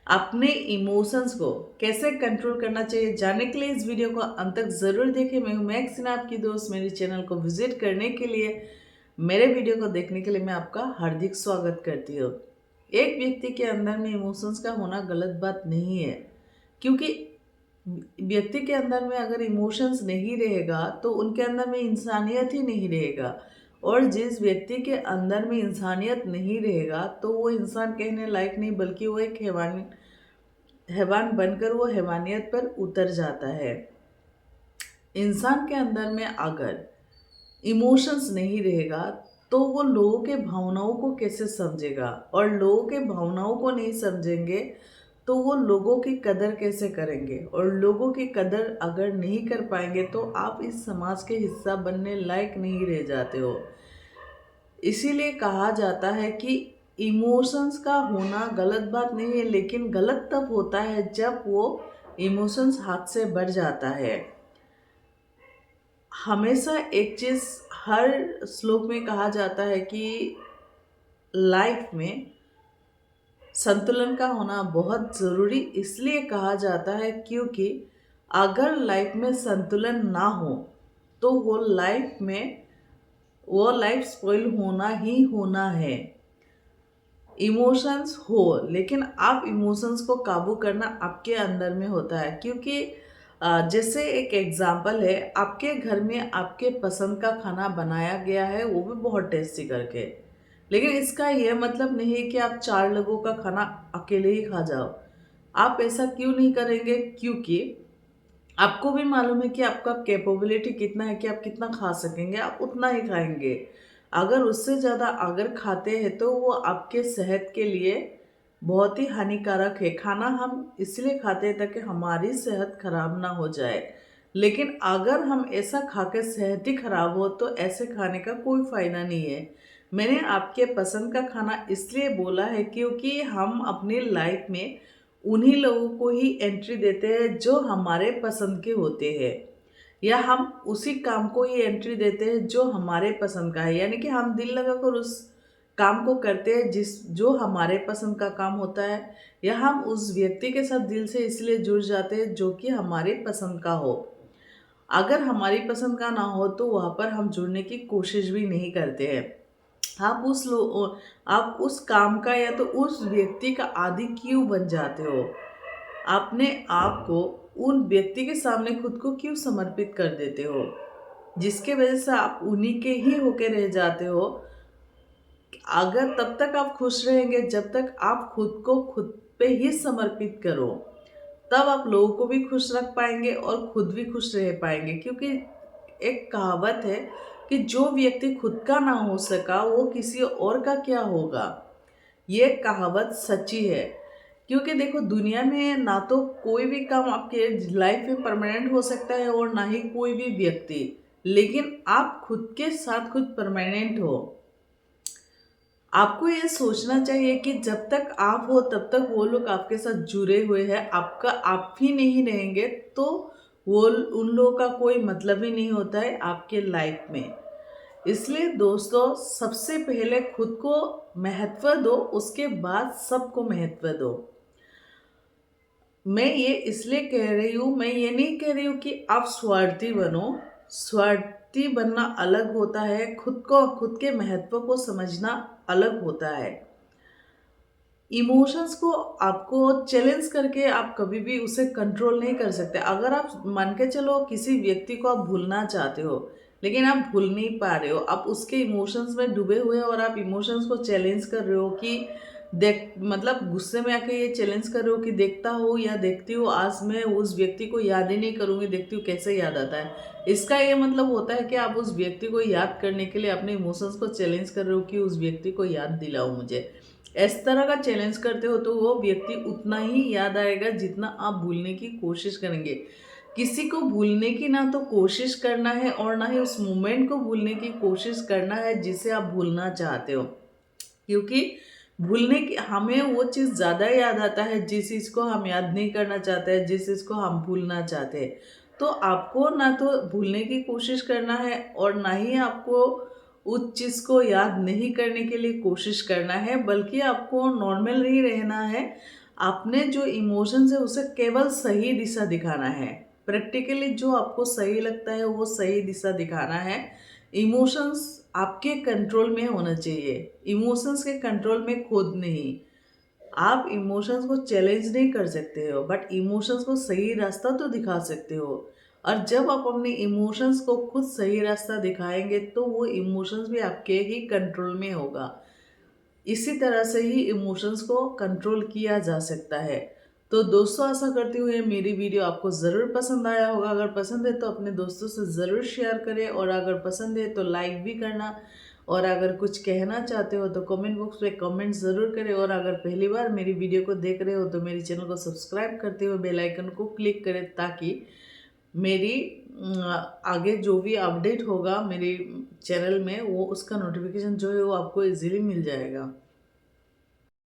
अपने इमोशंस को कैसे कंट्रोल करना चाहिए जानने के लिए इस वीडियो को अंत तक ज़रूर देखें। मैं हूं मैक्सिन, आपकी दोस्त। मेरे चैनल को विजिट करने के लिए, मेरे वीडियो को देखने के लिए मैं आपका हार्दिक स्वागत करती हूँ। एक व्यक्ति के अंदर में इमोशंस का होना गलत बात नहीं है, क्योंकि व्यक्ति के अंदर में अगर इमोशंस नहीं रहेगा तो उनके अंदर में इंसानियत ही नहीं रहेगा। और जिस व्यक्ति के अंदर में इंसानियत नहीं रहेगा तो वो इंसान कहने लायक नहीं, बल्कि वो एक हैवान बनकर वो हैवानियत पर उतर जाता है। इंसान के अंदर में अगर इमोशंस नहीं रहेगा तो वो लोगों के भावनाओं को कैसे समझेगा, और लोगों के भावनाओं को नहीं समझेंगे तो वो लोगों की कदर कैसे करेंगे, और लोगों की कदर अगर नहीं कर पाएंगे तो आप इस समाज के हिस्सा बनने लायक नहीं रह जाते हो। इसीलिए कहा जाता है कि इमोशंस का होना गलत बात नहीं है, लेकिन गलत तब होता है जब वो इमोशंस हाथ से बढ़ जाता है। हमेशा एक चीज़ हर श्लोक में कहा जाता है कि लाइफ में संतुलन का होना बहुत ज़रूरी इसलिए कहा जाता है क्योंकि अगर लाइफ में संतुलन ना हो तो वो लाइफ स्पॉइल होना ही होना है। इमोशंस हो, लेकिन आप इमोशंस को काबू करना आपके अंदर में होता है। क्योंकि जैसे एक एग्जांपल है, आपके घर में आपके पसंद का खाना बनाया गया है, वो भी बहुत टेस्टी करके, लेकिन इसका यह मतलब नहीं है कि आप 4 लोगों का खाना अकेले ही खा जाओ। आप ऐसा क्यों नहीं करेंगे? क्योंकि आपको भी मालूम है कि आपका कैपेबिलिटी कितना है कि आप कितना खा सकेंगे, आप उतना ही खाएंगे। अगर उससे ज़्यादा अगर खाते हैं तो वो आपके सेहत के लिए बहुत ही हानिकारक है। खाना हम इसलिए खाते हैं ताकि हमारी सेहत खराब ना हो जाए, लेकिन अगर हम ऐसा खा के सेहत ही खराब हो तो ऐसे खाने का कोई फ़ायदा नहीं है। मैंने आपके पसंद का खाना इसलिए बोला है क्योंकि हम अपनी लाइफ में उन्हीं लोगों को ही एंट्री देते हैं जो हमारे पसंद के होते हैं, या हम उसी काम को ही एंट्री देते हैं जो हमारे पसंद का है। यानी कि हम दिल लगाकर उस काम को करते हैं जो हमारे पसंद का काम होता है, या हम उस व्यक्ति के साथ दिल से इसलिए जुड़ जाते हैं जो कि हमारे पसंद का हो। अगर हमारी पसंद का ना हो तो वहाँ पर हम जुड़ने की कोशिश भी नहीं करते हैं। आप उस काम का या तो उस व्यक्ति का आदी क्यों बन जाते हो? अपने आप को उन व्यक्ति के सामने खुद को क्यों समर्पित कर देते हो, जिसके वजह से आप उन्हीं के ही होके रह जाते हो? अगर तब तक आप खुश रहेंगे जब तक आप खुद को खुद पे ही समर्पित करो, तब आप लोगों को भी खुश रख पाएंगे और खुद भी खुश रह पाएंगे। क्योंकि एक कहावत है कि जो व्यक्ति खुद का ना हो सका वो किसी और का क्या होगा। ये कहावत सच्ची है। क्योंकि देखो, दुनिया में ना तो कोई भी काम आपके लाइफ में परमानेंट हो सकता है और ना ही कोई भी व्यक्ति, लेकिन आप खुद के साथ खुद परमानेंट हो। आपको ये सोचना चाहिए कि जब तक आप हो तब तक वो लोग आपके साथ जुड़े हुए हैं। आपका आप ही नहीं रहेंगे तो वो उन लोगों का कोई मतलब ही नहीं होता है आपके लाइफ में। इसलिए दोस्तों, सबसे पहले खुद को महत्व दो, उसके बाद सबको महत्व दो। मैं ये इसलिए कह रही हूँ, मैं ये नहीं कह रही हूँ कि आप स्वार्थी बनो। स्वार्थी बनना अलग होता है, खुद के महत्व को समझना अलग होता है। इमोशंस को आपको चैलेंज करके आप कभी भी उसे कंट्रोल नहीं कर सकते। अगर आप मान के चलो किसी व्यक्ति को आप भूलना चाहते हो, लेकिन आप भूल नहीं पा रहे हो, आप उसके इमोशंस में डूबे हुए हो और आप इमोशंस को चैलेंज कर रहे हो कि देख, मतलब गुस्से में आके ये चैलेंज कर रहे हो कि देखता हो या देखती हो, आज मैं उस व्यक्ति को याद ही नहीं करूँगी, देखती हूँ कैसे याद आता है। इसका ये मतलब होता है कि आप उस व्यक्ति को याद करने के लिए अपने इमोशंस को चैलेंज कर रहे हो कि उस व्यक्ति को याद दिलाओ मुझे। इस तरह का चैलेंज करते हो तो वो व्यक्ति उतना ही याद आएगा जितना आप भूलने की कोशिश करेंगे। किसी को भूलने की ना तो कोशिश करना है और ना ही उस मोमेंट को भूलने की कोशिश करना है जिसे आप भूलना चाहते हो। क्योंकि भूलने की हमें वो चीज़ ज़्यादा याद आता है जिस चीज़ को हम याद नहीं करना चाहते हैं, जिस चीज़ को हम भूलना चाहते हैं। तो आपको ना तो भूलने की कोशिश करना है और ना ही आपको उस चीज़ को याद नहीं करने के लिए कोशिश करना है, बल्कि आपको नॉर्मल ही रहना है। आपने जो इमोशंस है उसे केवल सही दिशा दिखाना है। प्रैक्टिकली जो आपको सही लगता है वो सही दिशा दिखाना है। इमोशंस आपके कंट्रोल में होना चाहिए, इमोशंस के कंट्रोल में खुद नहीं। आप इमोशंस को चैलेंज नहीं कर सकते हो, बट इमोशंस को सही रास्ता तो दिखा सकते हो। और जब आप अपने इमोशंस को खुद सही रास्ता दिखाएंगे तो वो इमोशंस भी आपके ही कंट्रोल में होगा। इसी तरह से ही इमोशंस को कंट्रोल किया जा सकता है। तो दोस्तों, आशा करती हूँ ये मेरी वीडियो आपको ज़रूर पसंद आया होगा। अगर पसंद है तो अपने दोस्तों से ज़रूर शेयर करें, और अगर पसंद है तो लाइक भी करना। और अगर कुछ कहना चाहते हो तो कमेंट बॉक्स में कमेंट ज़रूर करें। और अगर पहली बार मेरी वीडियो को देख रहे हो तो मेरे चैनल को सब्सक्राइब करते हुए बेल आइकन को क्लिक करें, ताकि मेरी आगे जो भी अपडेट होगा मेरे चैनल में वो उसका नोटिफिकेशन जो है वो आपको इजीली मिल जाएगा।